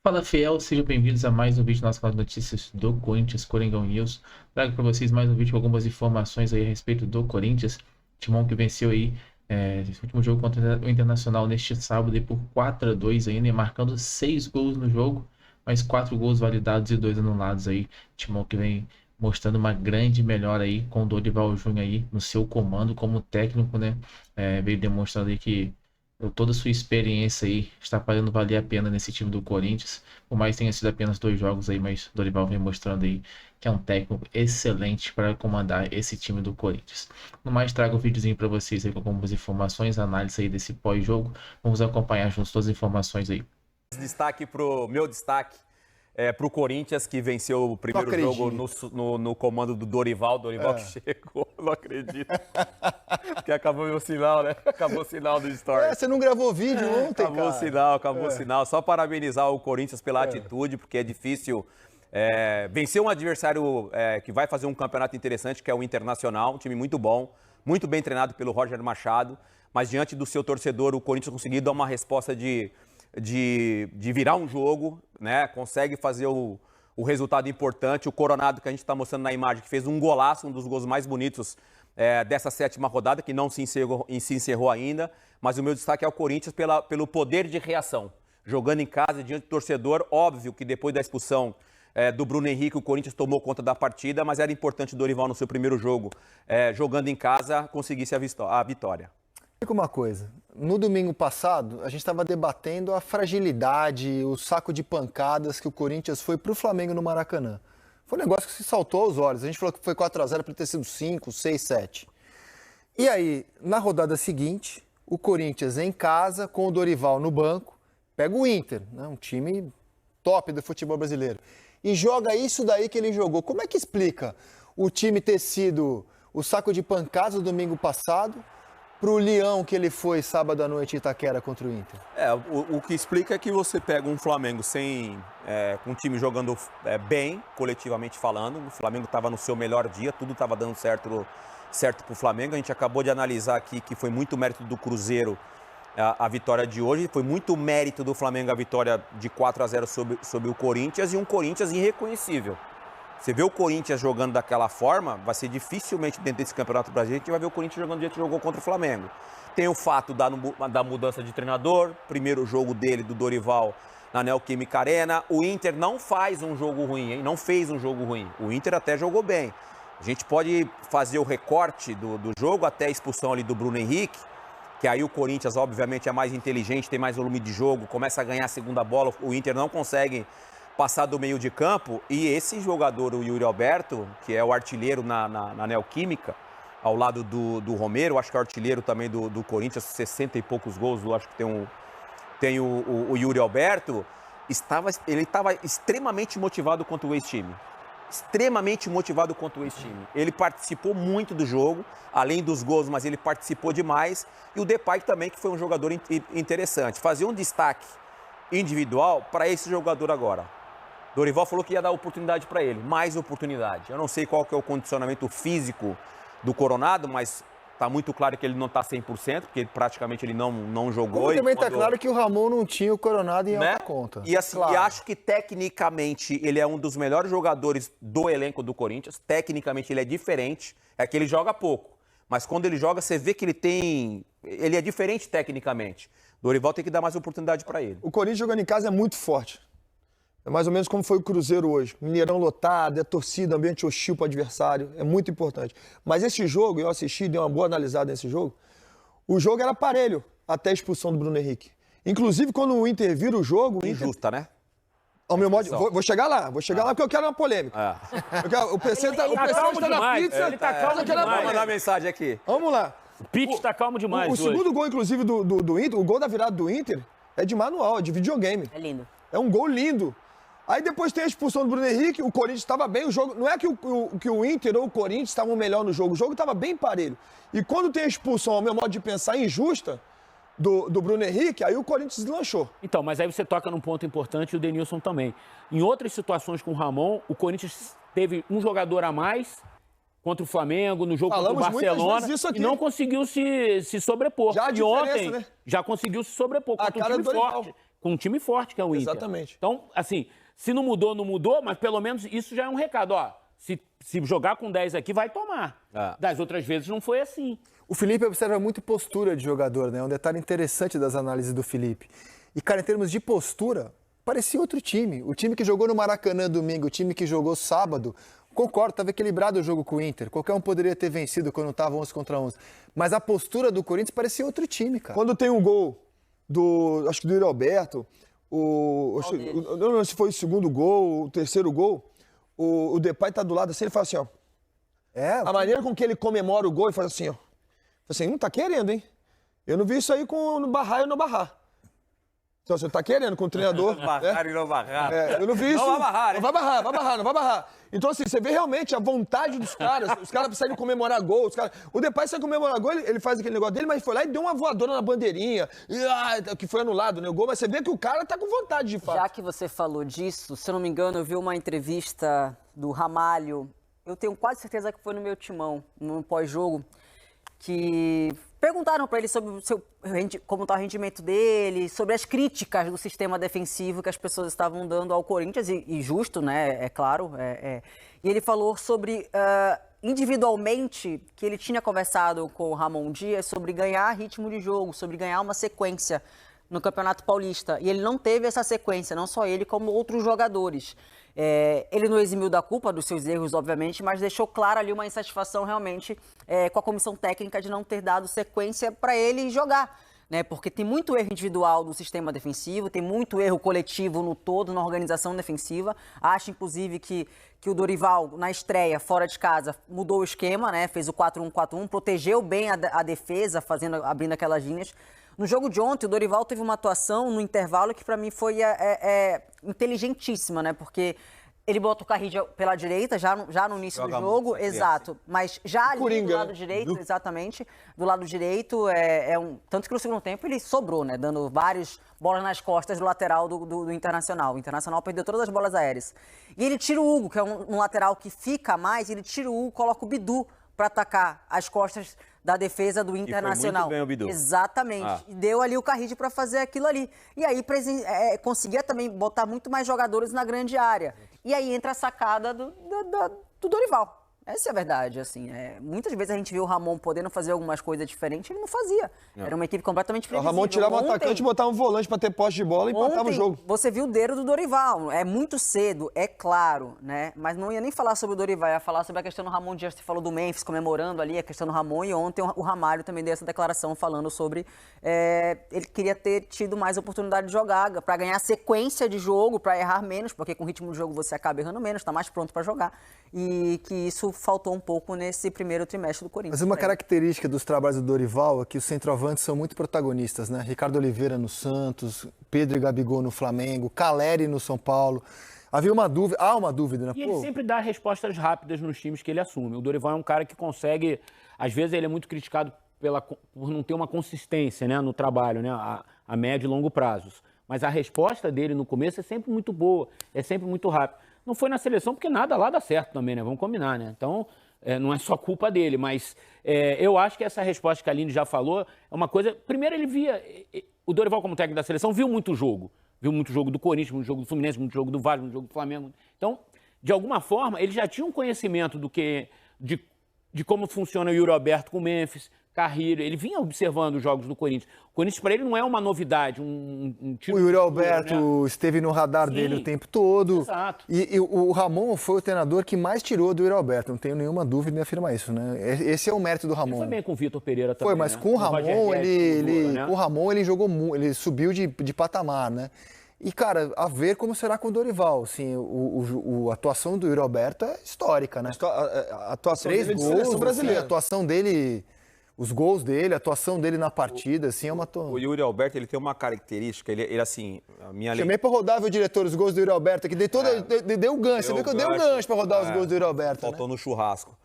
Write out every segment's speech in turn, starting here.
Fala fiel, sejam bem-vindos a mais um vídeo do nosso canal de notícias do Corinthians, Coringão News. Trago para vocês mais um vídeo com algumas informações aí a respeito do Corinthians. Timão que venceu aí esse último jogo contra o Internacional neste sábado aí por 4-2 ainda, e marcando 6 gols no jogo, mais 4 gols validados e 2 anulados aí. Timão que vem mostrando uma grande melhora aí com o Dorival Júnior aí no seu comando como técnico, né? Veio demonstrando aí que toda a sua experiência aí está fazendo valer a pena nesse time do Corinthians. Por mais que tenha sido apenas 2 jogos aí, mas Dorival vem mostrando aí que é um técnico excelente para comandar esse time do Corinthians. No mais, trago um videozinho para vocês aí com algumas informações, análise aí desse pós-jogo. Vamos acompanhar juntos todas as informações aí. Destaque pro meu destaque pro Corinthians, que venceu o primeiro jogo no comando do Dorival. Dorival que chegou, não acredito. Porque acabou meu sinal, né? Acabou o sinal do Story. Você não gravou vídeo ontem, acabou cara. Acabou o sinal. Só parabenizar o Corinthians pela atitude, porque é difícil vencer um adversário que vai fazer um campeonato interessante, que é o Internacional, um time muito bom, muito bem treinado pelo Roger Machado, mas diante do seu torcedor, o Corinthians conseguiu dar uma resposta de virar um jogo, né? Consegue fazer o resultado importante. O Coronado, que a gente está mostrando na imagem, que fez um golaço, um dos gols mais bonitos dessa 7ª rodada, que não se encerrou ainda. Mas o meu destaque é o Corinthians pelo poder de reação. Jogando em casa, diante do torcedor. Óbvio que depois da expulsão do Bruno Henrique, o Corinthians tomou conta da partida, mas era importante o Dorival, no seu primeiro jogo, jogando em casa, conseguisse a vitória. Uma coisa, no domingo passado, a gente estava debatendo a fragilidade, o saco de pancadas que o Corinthians foi para o Flamengo no Maracanã. Foi um negócio que se saltou aos olhos. A gente falou que foi 4-0 para ter sido 5, 6, 7. E aí, na rodada seguinte, o Corinthians em casa, com o Dorival no banco, pega o Inter, né, um time top do futebol brasileiro, e joga isso daí que ele jogou. Como é que explica o time ter sido o saco de pancadas do domingo passado pro Leão que ele foi sábado à noite em Itaquera contra o Inter? O que explica é que você pega um Flamengo com um time jogando bem, coletivamente falando. O Flamengo estava no seu melhor dia, tudo estava dando certo pro Flamengo. A gente acabou de analisar aqui que foi muito mérito do Cruzeiro a vitória de hoje. Foi muito mérito do Flamengo a vitória de 4-0 sobre o Corinthians, e um Corinthians irreconhecível. Você vê o Corinthians jogando daquela forma, vai ser dificilmente dentro desse Campeonato Brasileiro a gente vai ver o Corinthians jogando do jeito que jogou contra o Flamengo. Tem o fato da mudança de treinador, primeiro jogo dele, do Dorival, na Neoquímica Arena. O Inter não faz um jogo ruim, hein? Não fez um jogo ruim. O Inter até jogou bem. A gente pode fazer o recorte do jogo até a expulsão ali do Bruno Henrique, que aí o Corinthians, obviamente, é mais inteligente, tem mais volume de jogo, começa a ganhar a segunda bola, o Inter não consegue passar do meio de campo, e esse jogador, o Yuri Alberto, que é o artilheiro na Neoquímica, ao lado do Romero, acho que é o artilheiro também do Corinthians, 60 e poucos gols, acho que tem o Yuri Alberto, ele estava extremamente motivado contra o ex-time. Extremamente motivado contra o ex-time. Ele participou muito do jogo, além dos gols, mas ele participou demais, e o Depay também, que foi um jogador interessante. Fazer um destaque individual para esse jogador agora. Dorival falou que ia dar oportunidade para ele, mais oportunidade. Eu não sei qual que é o condicionamento físico do Coronado, mas está muito claro que ele não está 100%, porque praticamente ele não jogou. Como também está claro que o Ramon não tinha o Coronado em alta conta. E assim, claro. E acho que tecnicamente ele é um dos melhores jogadores do elenco do Corinthians. Tecnicamente ele é diferente, é que ele joga pouco. Mas quando ele joga, você vê que ele é diferente tecnicamente. Dorival tem que dar mais oportunidade para ele. O Corinthians jogando em casa é muito forte. É mais ou menos como foi o Cruzeiro hoje. Mineirão lotado, é torcida, ambiente hostil para o adversário. É muito importante. Mas esse jogo, eu assisti, dei uma boa analisada nesse jogo. O jogo era parelho até a expulsão do Bruno Henrique. Inclusive, quando o Inter vira o jogo... Injusta, né? Ao meu modo, vou chegar lá porque eu quero uma polêmica. O PC está na pizza. Ele tá calmo demais. Vou mandar mensagem aqui. Vamos lá. O Pete está calmo demais O hoje. segundo gol, inclusive, do Inter, o gol da virada do Inter, é de manual, é de videogame. É lindo. É um gol lindo. Aí depois tem a expulsão do Bruno Henrique, o Corinthians estava bem, o jogo... Não é que o Inter ou o Corinthians estavam melhor no jogo, o jogo estava bem parelho. E quando tem a expulsão, ao meu modo de pensar, injusta, do Bruno Henrique, aí o Corinthians deslanchou. Então, mas aí você toca num ponto importante, e o Denilson também. Em outras situações com o Ramon, o Corinthians teve um jogador a mais contra o Flamengo, no jogo Falamos contra o Barcelona, isso aqui. e não conseguiu se sobrepor. Já a e diferença, ontem né? já conseguiu se sobrepor A contra um cara time do Dorival. forte, com um time forte que é o Inter. Exatamente. Então, assim, se não mudou, não mudou, mas pelo menos isso já é um recado. Ó, se jogar com 10 aqui, vai tomar. Das outras vezes não foi assim. O Felipe observa muito postura de jogador, né? É um detalhe interessante das análises do Felipe. E, cara, em termos de postura, parecia outro time. O time que jogou no Maracanã domingo, o time que jogou sábado, concordo, estava equilibrado o jogo com o Inter. Qualquer um poderia ter vencido quando estava 11 contra 11. Mas a postura do Corinthians parecia outro time, cara. Quando tem um gol acho que do Yuri Alberto, não sei se foi o segundo gol, o terceiro gol, o Depay tá do lado assim, ele fala assim, ó. A maneira com que ele comemora o gol, ele faz assim, ó. Assim, não tá querendo, hein? Eu não vi isso aí no Barra e no Barra. Então, você tá querendo com o treinador. Barrar e não barrar. Eu não vi isso. Não vai barrar, não vai barrar, não vai barrar. Então, assim, você vê realmente a vontade dos caras. Os caras precisam comemorar gol. O Depay sai comemorar gol, ele faz aquele negócio dele, mas foi lá e deu uma voadora na bandeirinha, que foi anulado, né, o gol. Mas você vê que o cara tá com vontade, de fato. Já que você falou disso, se eu não me engano, eu vi uma entrevista do Ramalho, eu tenho quase certeza que foi no meu timão, no pós-jogo, que perguntaram para ele sobre como está o rendimento dele, sobre as críticas do sistema defensivo que as pessoas estavam dando ao Corinthians, e justo, né, é claro. E ele falou sobre, individualmente, que ele tinha conversado com o Ramon Dias sobre ganhar ritmo de jogo, sobre ganhar uma sequência no Campeonato Paulista. E ele não teve essa sequência, não só ele, como outros jogadores. Ele não eximiu da culpa dos seus erros, obviamente, mas deixou clara ali uma insatisfação realmente com a comissão técnica de não ter dado sequência para ele jogar, né? Porque tem muito erro individual do sistema defensivo, tem muito erro coletivo no todo, na organização defensiva. Acho, inclusive, que o Dorival, na estreia, fora de casa, mudou o esquema, né? Fez o 4-1-4-1, protegeu bem a defesa, abrindo aquelas linhas. No jogo de ontem, o Dorival teve uma atuação no intervalo que, para mim, foi inteligentíssima, né? Porque ele bota o Carrillo pela direita, já no início do jogo, exato. Mas já ali Coringa, do lado direito, exatamente, do lado direito, tanto que no segundo tempo ele sobrou, né? Dando várias bolas nas costas do lateral do Internacional. O Internacional perdeu todas as bolas aéreas. E ele tira o Hugo, que é um lateral que fica mais, ele tira o Hugo, coloca o Bidu para atacar as costas da defesa do Internacional. E foi muito bem o Bidu. Exatamente. E deu ali o Carrillo para fazer aquilo ali. E aí conseguia também botar muito mais jogadores na grande área. E aí entra a sacada do Dorival. Essa é a verdade, assim. Muitas vezes a gente viu o Ramon podendo fazer algumas coisas diferentes, ele não fazia. Era uma equipe completamente O previsível. Ramon tirava o atacante, botava um volante para ter posse de bola e empatava o jogo. Você viu o dedo do Dorival. É muito cedo, é claro, né? Mas não ia nem falar sobre o Dorival, ia falar sobre a questão do Ramon Dias. Você falou do Memphis comemorando ali a questão do Ramon, e ontem o Ramalho também deu essa declaração falando sobre ele queria ter tido mais oportunidade de jogar, para ganhar sequência de jogo, para errar menos, porque com o ritmo de jogo você acaba errando menos, está mais pronto para jogar. E que isso faltou um pouco nesse primeiro trimestre do Corinthians. Mas uma característica dos trabalhos do Dorival é que os centroavantes são muito protagonistas, né? Ricardo Oliveira no Santos, Pedro e Gabigol no Flamengo, Caleri no São Paulo. Há uma dúvida, né? E ele sempre dá respostas rápidas nos times que ele assume. O Dorival é um cara que consegue, às vezes ele é muito criticado por não ter uma consistência, né, no trabalho, né, a médio e longo prazos. Mas a resposta dele no começo é sempre muito boa, é sempre muito rápida. Não foi na seleção porque nada lá dá certo também, né? Vamos combinar, né? Então, não é só culpa dele, mas eu acho que essa resposta que a Aline já falou é uma coisa... Primeiro, ele via... O Dorival, como técnico da seleção, viu muito jogo. Viu muito jogo do Corinthians, muito jogo do Fluminense, muito jogo do Vasco, muito jogo do Flamengo. Então, de alguma forma, ele já tinha um conhecimento de como funciona o Yuri Alberto com o Memphis, Carrillo, ele vinha observando os jogos do Corinthians. O Corinthians, para ele, não é uma novidade, um tipo... O Yuri Alberto, né, esteve no radar dele o tempo todo. Exato. E o Ramon foi o treinador que mais tirou do Yuri Alberto, não tenho nenhuma dúvida em afirmar isso, né? Esse é o mérito do Ramon. Ele foi bem com o Vitor Pereira também, foi, mas né? com o Ramon, ele jogou muito, ele subiu de patamar, né? E, cara, a ver como será com o Dorival. Assim, a atuação do Yuri Alberto é histórica, né? A atuação 3 dele de gols, seleção brasileira. A atuação dele... Os gols dele, a atuação dele na partida, assim, é uma... O Yuri Alberto, ele tem uma característica, ele assim, a minha... Chamei pra rodar, viu, diretor, os gols do Yuri Alberto, que deu gancho, você viu que eu dei um gancho pra rodar os gols do Yuri Alberto, Faltou, né? no churrasco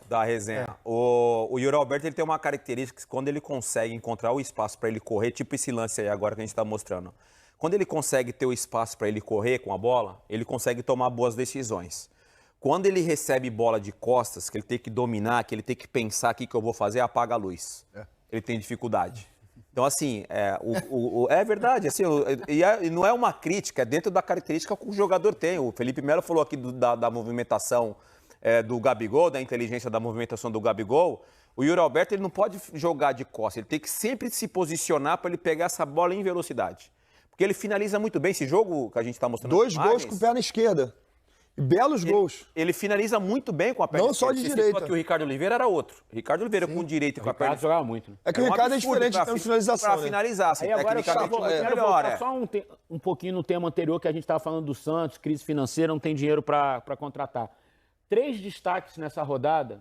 da resenha. O Yuri Alberto, ele tem uma característica que quando ele consegue encontrar o espaço para ele correr, tipo esse lance aí agora que a gente tá mostrando, quando ele consegue ter o espaço para ele correr com a bola, ele consegue tomar boas decisões. Quando ele recebe bola de costas, que ele tem que dominar, que ele tem que pensar o que eu vou fazer, apaga a luz. Ele tem dificuldade. Então, assim, é verdade, assim, e não é uma crítica, é dentro da característica que o jogador tem. O Felipe Melo falou aqui da movimentação do Gabigol, da inteligência da movimentação do Gabigol. O Yuri Alberto ele não pode jogar de costas, ele tem que sempre se posicionar para ele pegar essa bola em velocidade. Porque ele finaliza muito bem. Esse jogo que a gente está mostrando... 2 gols com perna esquerda. Belos gols. Ele finaliza muito bem com a perna Não só de direita. Aqui o Ricardo Oliveira era outro. O Ricardo Oliveira com direita e com a perna... O Ricardo jogava muito. Né? É que o Ricardo é diferente em termos de finalização. Para finalizar, assim, Aí agora eu quero melhor, voltar só um pouquinho no tema anterior que a gente estava falando do Santos, crise financeira, não tem dinheiro para contratar. 3 destaques nessa rodada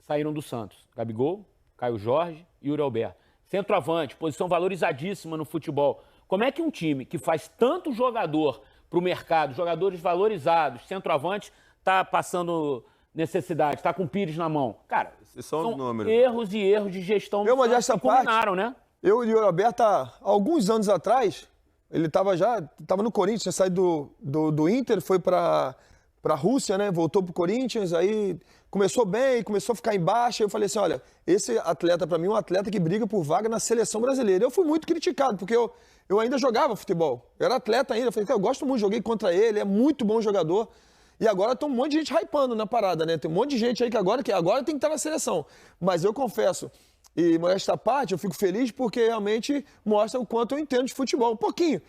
saíram do Santos. Gabigol, Caio Jorge e Yuri Alberto. Centroavante, posição valorizadíssima no futebol. Como é que um time que faz tanto jogador para o mercado, jogadores valorizados, centroavante, está passando necessidade, está com o Pires na mão? Cara, são erros e erros de gestão do Santos que culminaram, né? Eu e o Yuri Alberto, há alguns anos atrás, ele estava no Corinthians, tinha saído do Inter, foi para a Rússia, né? Voltou para o Corinthians, aí começou bem, começou a ficar em baixa. Eu falei assim, olha, esse atleta para mim é um atleta que briga por vaga na seleção brasileira. Eu fui muito criticado, porque eu ainda jogava futebol. Eu era atleta ainda. Eu falei, eu gosto muito, joguei contra ele, é muito bom jogador. E agora tem um monte de gente hypando na parada, né? Tem um monte de gente aí que agora tem que estar na seleção. Mas eu confesso, e modéstia à parte, eu fico feliz porque realmente mostra o quanto eu entendo de futebol. Um pouquinho.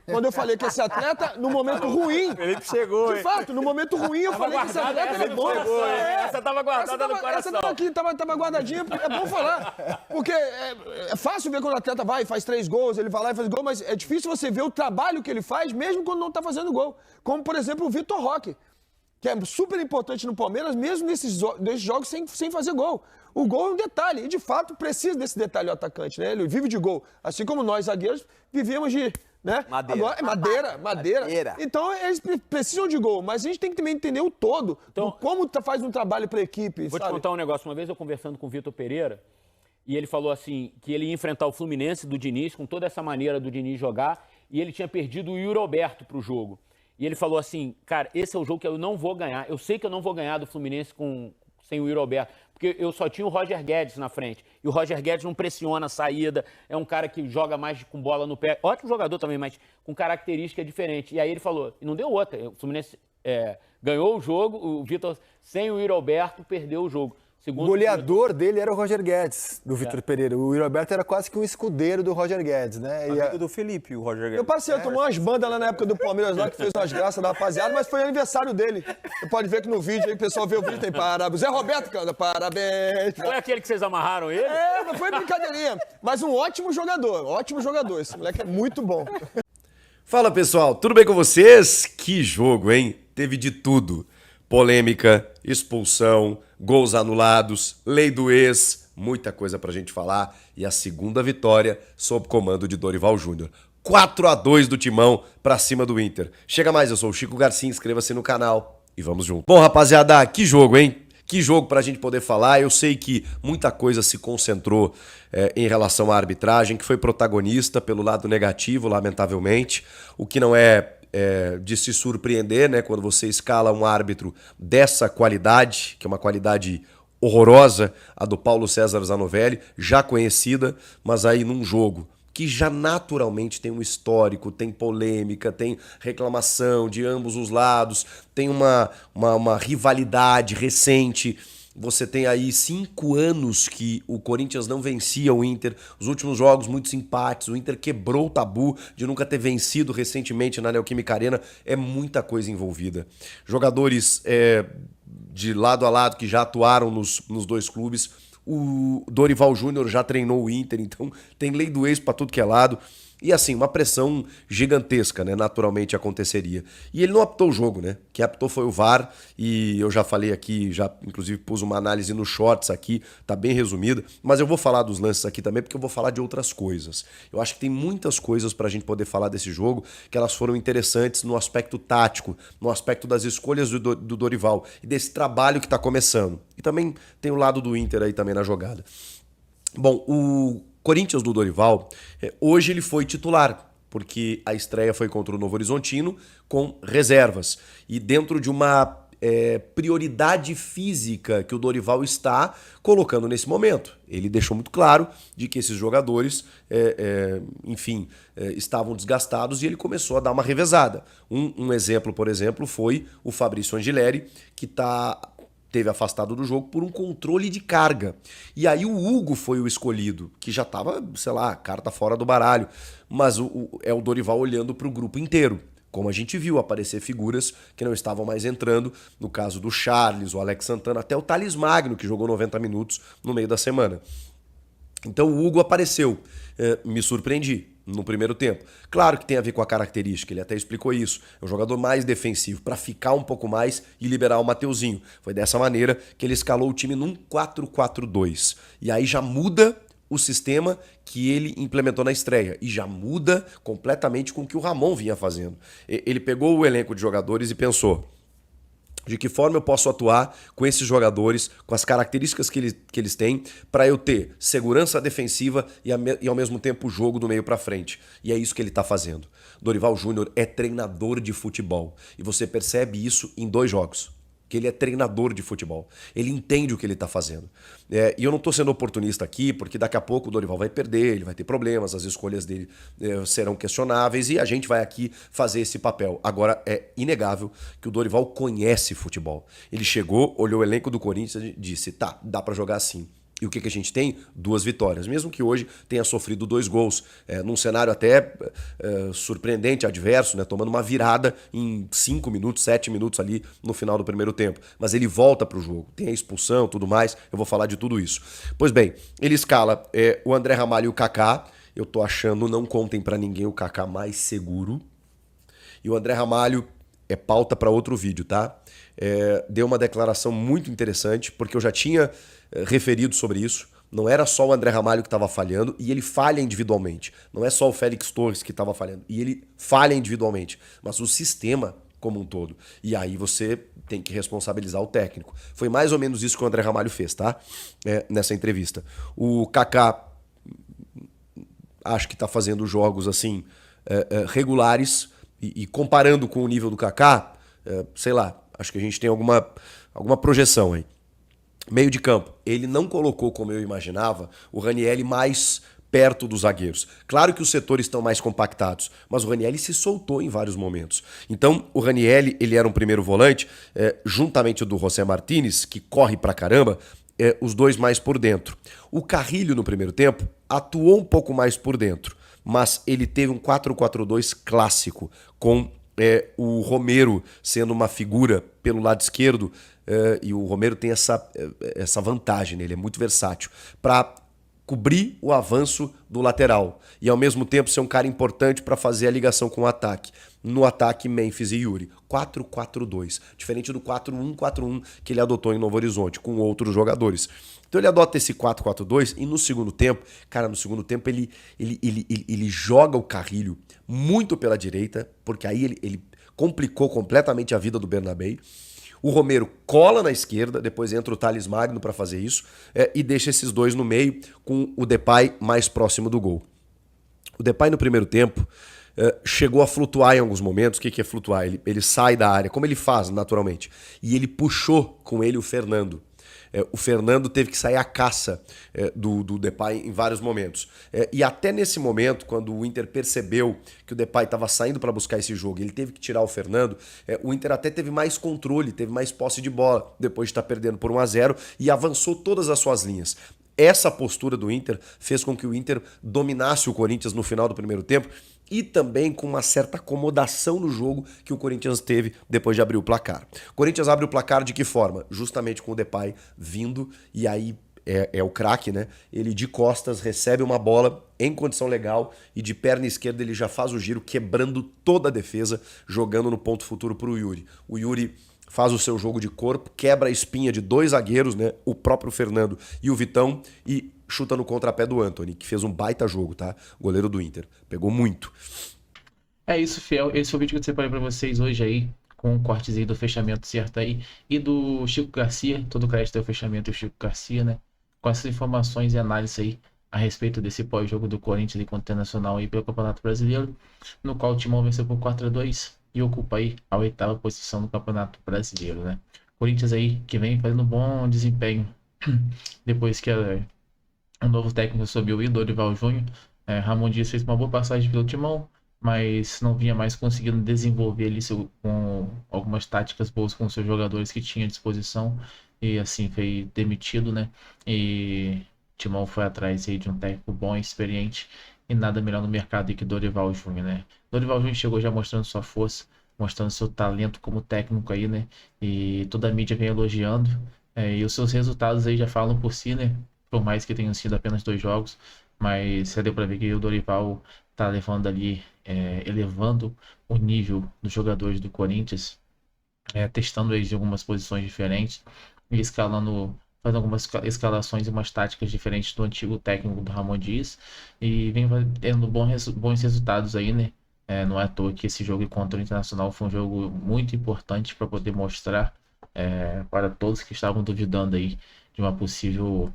Quando eu falei que esse atleta, no momento ruim... Felipe chegou, de fato, no momento ruim eu falei que esse atleta era bom. Essa tava guardada no coração. Essa tava aqui, tava guardadinha, porque é bom falar. Porque é fácil ver quando o atleta vai e faz 3 gols, ele vai lá e faz gol, mas é difícil você ver o trabalho que ele faz, mesmo quando não tá fazendo gol. Como, por exemplo, o Vitor Roque, que é super importante no Palmeiras, mesmo nesses jogos sem fazer gol. O gol é um detalhe, e de fato precisa desse detalhe o atacante, né? Ele vive de gol. Assim como nós, zagueiros, vivíamos de... Né? Madeira. Agora, madeira. Então, eles precisam de gol, mas a gente tem que também entender o todo. Então, como faz um trabalho para a equipe. Vou te contar um negócio. Uma vez eu conversando com o Vitor Pereira, e ele falou assim, que ele ia enfrentar o Fluminense do Diniz, com toda essa maneira do Diniz jogar, e ele tinha perdido o Yuri Alberto pro jogo. E ele falou assim, cara, esse é o jogo que eu não vou ganhar. Eu sei que eu não vou ganhar do Fluminense sem o Yuri Alberto, porque eu só tinha o Roger Guedes na frente. E o Roger Guedes não pressiona a saída, é um cara que joga mais com bola no pé. Ótimo jogador também, mas com característica diferente. E aí ele falou, e não deu outra. O Fluminense ganhou o jogo, o Vitor, sem o Yuri Alberto, perdeu o jogo. O goleador dele era o Roger Guedes, do Vitor Pereira. O Yuri Alberto era quase que um escudeiro do Roger Guedes, né? Amigo do Felipe, o Roger Guedes. Meu parceiro tomou umas bandas lá na época do Palmeiras, lá que fez umas graças da rapaziada, mas foi aniversário dele. Você pode ver que no vídeo aí, o pessoal vê o vídeo, tem parabéns. Zé Roberto canta, parabéns. Foi aquele que vocês amarraram ele? Foi brincadeirinha. Mas um ótimo jogador. Esse moleque é muito bom. Fala, pessoal, tudo bem com vocês? Que jogo, hein? Teve de tudo. Polêmica, expulsão, gols anulados, lei do ex, muita coisa pra gente falar. E a segunda vitória sob comando de Dorival Júnior. 4-2 do Timão pra cima do Inter. Chega mais, eu sou o Chico Garcia, inscreva-se no canal e vamos junto. Bom, rapaziada, que jogo, hein? Que jogo pra gente poder falar. Eu sei que muita coisa se concentrou em relação à arbitragem, que foi protagonista pelo lado negativo, lamentavelmente. O que não é de se surpreender, né, quando você escala um árbitro dessa qualidade, que é uma qualidade horrorosa, a do Paulo César Zanovelli, já conhecida, mas aí num jogo que já naturalmente tem um histórico, tem polêmica, tem reclamação de ambos os lados, tem uma rivalidade recente. Você tem aí 5 anos que o Corinthians não vencia o Inter. Os últimos jogos, muitos empates. O Inter quebrou o tabu de nunca ter vencido recentemente na Neoquímica Arena. É muita coisa envolvida. Jogadores de lado a lado que já atuaram nos 2 clubes. O Dorival Júnior já treinou o Inter, então tem lei do ex para tudo que é lado. E assim, uma pressão gigantesca, né? Naturalmente aconteceria. E ele não apitou o jogo, né? Quem apitou foi o VAR, e eu já falei aqui, já inclusive pus uma análise no Shorts aqui, tá bem resumida, mas eu vou falar dos lances aqui também, porque eu vou falar de outras coisas. Eu acho que tem muitas coisas pra gente poder falar desse jogo, que elas foram interessantes no aspecto tático, no aspecto das escolhas do Dorival, e desse trabalho que tá começando. E também tem o lado do Inter aí também na jogada. Bom, o Corinthians do Dorival, hoje ele foi titular, porque a estreia foi contra o Novo Horizontino com reservas. E dentro de uma prioridade física que o Dorival está colocando nesse momento. Ele deixou muito claro de que esses jogadores, estavam desgastados e ele começou a dar uma revezada. Um exemplo, por exemplo, foi o Fabrício Angileri, que teve afastado do jogo por um controle de carga. E aí o Hugo foi o escolhido, que já estava, sei lá, carta fora do baralho. Mas é o Dorival olhando para o grupo inteiro. Como a gente viu aparecer figuras que não estavam mais entrando, no caso do Charles, o Alex Santana, até o Thales Magno, que jogou 90 minutos no meio da semana. Então o Hugo apareceu, me surpreendi no primeiro tempo. Claro que tem a ver com a característica, ele até explicou isso. É um jogador mais defensivo, para ficar um pouco mais e liberar o Mateuzinho. Foi dessa maneira que ele escalou o time num 4-4-2. E aí já muda o sistema que ele implementou na estreia. E já muda completamente com o que o Ramon vinha fazendo. Ele pegou o elenco de jogadores e pensou: de que forma eu posso atuar com esses jogadores, com as características que eles têm, para eu ter segurança defensiva e ao mesmo tempo o jogo do meio para frente. E é isso que ele está fazendo. Dorival Júnior é treinador de futebol. E você percebe isso em 2 jogos. Que ele é treinador de futebol. Ele entende o que ele está fazendo. E eu não estou sendo oportunista aqui, porque daqui a pouco o Dorival vai perder, ele vai ter problemas, as escolhas dele serão questionáveis e a gente vai aqui fazer esse papel. Agora, é inegável que o Dorival conhece futebol. Ele chegou, olhou o elenco do Corinthians e disse: tá, dá para jogar assim. E o que a gente tem? 2 vitórias. Mesmo que hoje tenha sofrido 2 gols. Num cenário até surpreendente, adverso, né? Tomando uma virada em 5 minutos, 7 minutos ali no final do primeiro tempo. Mas ele volta para o jogo. Tem a expulsão, tudo mais. Eu vou falar de tudo isso. Pois bem, ele escala o André Ramalho e o Kaká. Eu tô achando, não contem para ninguém, o Kaká mais seguro. E o André Ramalho é pauta para outro vídeo, tá? Deu uma declaração muito interessante, porque eu já tinha referido sobre isso. Não era só o André Ramalho que estava falhando, e ele falha individualmente. Não é só o Félix Torres que estava falhando, e ele falha individualmente, mas o sistema como um todo. E aí você tem que responsabilizar o técnico. Foi mais ou menos isso que o André Ramalho fez, tá? Nessa entrevista. O Kaká acho que está fazendo jogos assim regulares, e comparando com o nível do Kaká, sei lá, acho que a gente tem alguma projeção aí. Meio de campo, ele não colocou, como eu imaginava, o Ranieri mais perto dos zagueiros. Claro que os setores estão mais compactados, mas o Ranieri se soltou em vários momentos. Então, o Ranieri, ele era um primeiro volante, juntamente do José Martínez, que corre pra caramba, os 2 mais por dentro. O Carrilho, no primeiro tempo, atuou um pouco mais por dentro, mas ele teve um 4-4-2 clássico, com o Romero sendo uma figura pelo lado esquerdo, e o Romero tem essa vantagem, né? Ele é muito versátil, para cobrir o avanço do lateral e ao mesmo tempo ser um cara importante para fazer a ligação com o ataque. No ataque, Memphis e Yuri. 4-4-2, diferente do 4-1-4-1 que ele adotou em Novo Horizonte, com outros jogadores. Então ele adota esse 4-4-2 e no segundo tempo, ele joga o Carrilho muito pela direita, porque aí ele complicou completamente a vida do Bernabéu. O Romero cola na esquerda, depois entra o Thales Magno para fazer isso, e deixa esses 2 no meio, com o Depay mais próximo do gol. O Depay no primeiro tempo chegou a flutuar em alguns momentos. O que é flutuar? Ele sai da área, como ele faz naturalmente, e ele puxou com ele o Fernando. O Fernando teve que sair à caça do Depay em vários momentos. E até nesse momento, quando o Inter percebeu que o Depay estava saindo para buscar esse jogo, ele teve que tirar o Fernando, o Inter até teve mais controle, teve mais posse de bola, depois de estar perdendo por 1-0, e avançou todas as suas linhas. Essa postura do Inter fez com que o Inter dominasse o Corinthians no final do primeiro tempo, e também com uma certa acomodação no jogo que o Corinthians teve depois de abrir o placar. O Corinthians abre o placar de que forma? Justamente com o Depay vindo, e aí é o craque, né? Ele de costas recebe uma bola em condição legal e de perna esquerda ele já faz o giro, quebrando toda a defesa, jogando no ponto futuro para o Yuri. O Yuri faz o seu jogo de corpo, quebra a espinha de 2 zagueiros, né? O próprio Fernando e o Vitão, e chuta no contrapé do Antony, que fez um baita jogo, tá? Goleiro do Inter. Pegou muito. É isso, Fiel. Esse foi o vídeo que eu separei pra vocês hoje aí, com o cortezinho do fechamento certo aí, e do Chico Garcia. Todo o crédito é o fechamento do Chico Garcia, né? Com essas informações e análise aí a respeito desse pós-jogo do Corinthians e contra o Internacional aí pelo Campeonato Brasileiro, no qual o Timão venceu por 4-2. e ocupa aí a 8ª posição no Campeonato Brasileiro, né? Corinthians aí que vem fazendo um bom desempenho depois que o novo técnico subiu, o Dorival Júnior. Ramon Dias fez uma boa passagem pelo Timão, mas não vinha mais conseguindo desenvolver ali com algumas táticas boas com os seus jogadores que tinha à disposição, e assim foi demitido, né? E o Timão foi atrás aí de um técnico bom e experiente, e nada melhor no mercado do que Dorival Júnior, né? Dorival Júnior chegou já mostrando sua força, mostrando seu talento como técnico aí, né? E toda a mídia vem elogiando, e os seus resultados aí já falam por si, né? Por mais que tenham sido apenas 2 jogos, mas já deu para ver que o Dorival tá levando ali, elevando o nível dos jogadores do Corinthians, testando eles em algumas posições diferentes e escalando, fazendo algumas escalações e umas táticas diferentes do antigo técnico do Ramon Dias, e vem tendo bons resultados aí, né? Não é à toa que esse jogo contra o Internacional foi um jogo muito importante para poder mostrar, para todos que estavam duvidando aí de uma possível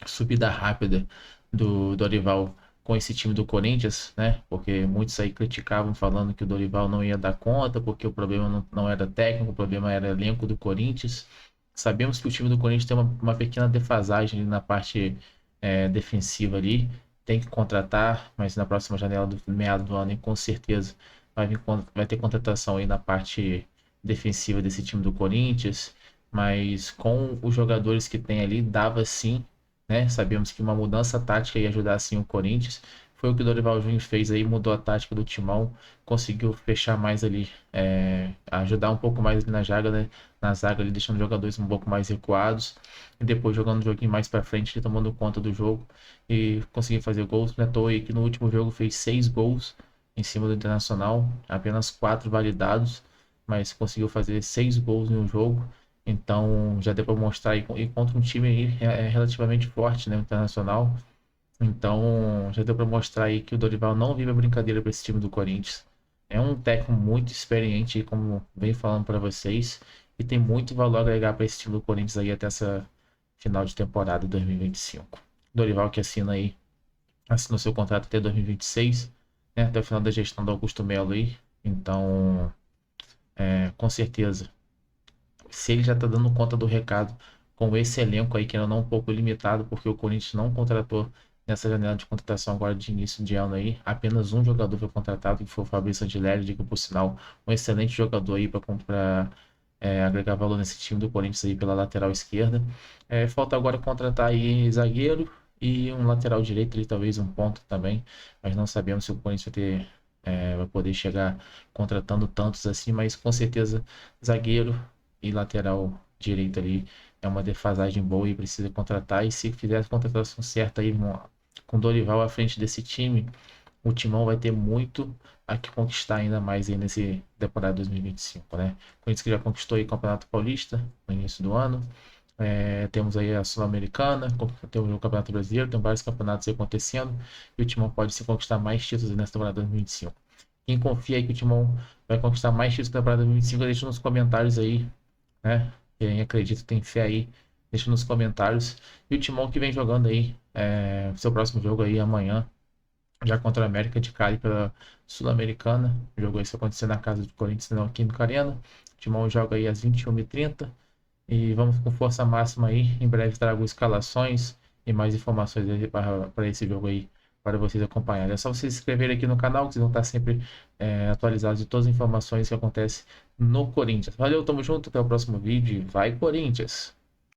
subida rápida do Dorival com esse time do Corinthians, né? Porque muitos aí criticavam falando que o Dorival não ia dar conta, porque o problema não era técnico, o problema era elenco do Corinthians. Sabemos que o time do Corinthians tem uma pequena defasagem ali na parte defensiva ali, tem que contratar, mas na próxima janela do meado do ano, com certeza vai ter contratação aí na parte defensiva desse time do Corinthians, mas com os jogadores que tem ali, dava sim, né? Sabíamos que uma mudança tática ia ajudar sim o Corinthians. Foi o que o Dorival Júnior fez aí, mudou a tática do Timão, conseguiu fechar mais ali, ajudar um pouco mais ali na zaga, né? Na zaga ali, deixando os jogadores um pouco mais recuados, e depois jogando o joguinho mais para frente, ele tomando conta do jogo e conseguiu fazer gols. Não é à toa aí que no último jogo fez 6 gols em cima do Internacional, apenas 4 validados, mas conseguiu fazer 6 gols no jogo. Então já deu para mostrar aí, e contra um time aí, relativamente forte, né, o Internacional. Então já deu para mostrar aí que o Dorival não vive a brincadeira para esse time do Corinthians. É um técnico muito experiente, como venho falando para vocês, e tem muito valor a agregar para esse time do Corinthians aí até essa final de temporada 2025. Dorival que assinou seu contrato até 2026, né, até o final da gestão do Augusto Melo aí. Então, com certeza, se ele já está dando conta do recado com esse elenco aí, que ainda não um pouco limitado, porque o Corinthians não contratou nessa janela de contratação agora de início de ano aí, apenas um jogador foi contratado, que foi o Fabrício Angileri, digo por sinal, um excelente jogador aí para agregar valor nesse time do Corinthians aí pela lateral esquerda. Falta agora contratar aí zagueiro e um lateral direito, ali, talvez um ponto também, mas não sabemos se o Corinthians vai poder chegar contratando tantos assim, mas com certeza zagueiro e lateral direito ali é uma defasagem boa e precisa contratar. E se fizer a contratação certa aí com Dorival à frente desse time, o Timão vai ter muito a que conquistar ainda mais aí nesse temporada 2025, né? Com isso que já conquistou aí o Campeonato Paulista no início do ano, temos aí a Sul-Americana, temos o Campeonato Brasileiro, tem vários campeonatos aí acontecendo, e o Timão pode se conquistar mais títulos nessa temporada 2025. Quem confia aí que o Timão vai conquistar mais títulos na temporada 2025, deixa nos comentários aí, né? Quem acredita, tem fé aí, deixa nos comentários. E o Timão que vem jogando aí, seu próximo jogo aí amanhã, já contra a América de Cali pela Sul-Americana. O jogo aí vai acontecer na casa do Corinthians, não aqui no Arena. O Timão joga aí às 21h30 e vamos com força máxima aí. Em breve trago escalações e mais informações para esse jogo aí, para vocês acompanharem. É só vocês se inscreverem aqui no canal, que vocês vão estar sempre atualizados de todas as informações que acontecem no Corinthians. Valeu, tamo junto, até o próximo vídeo. Vai, Corinthians!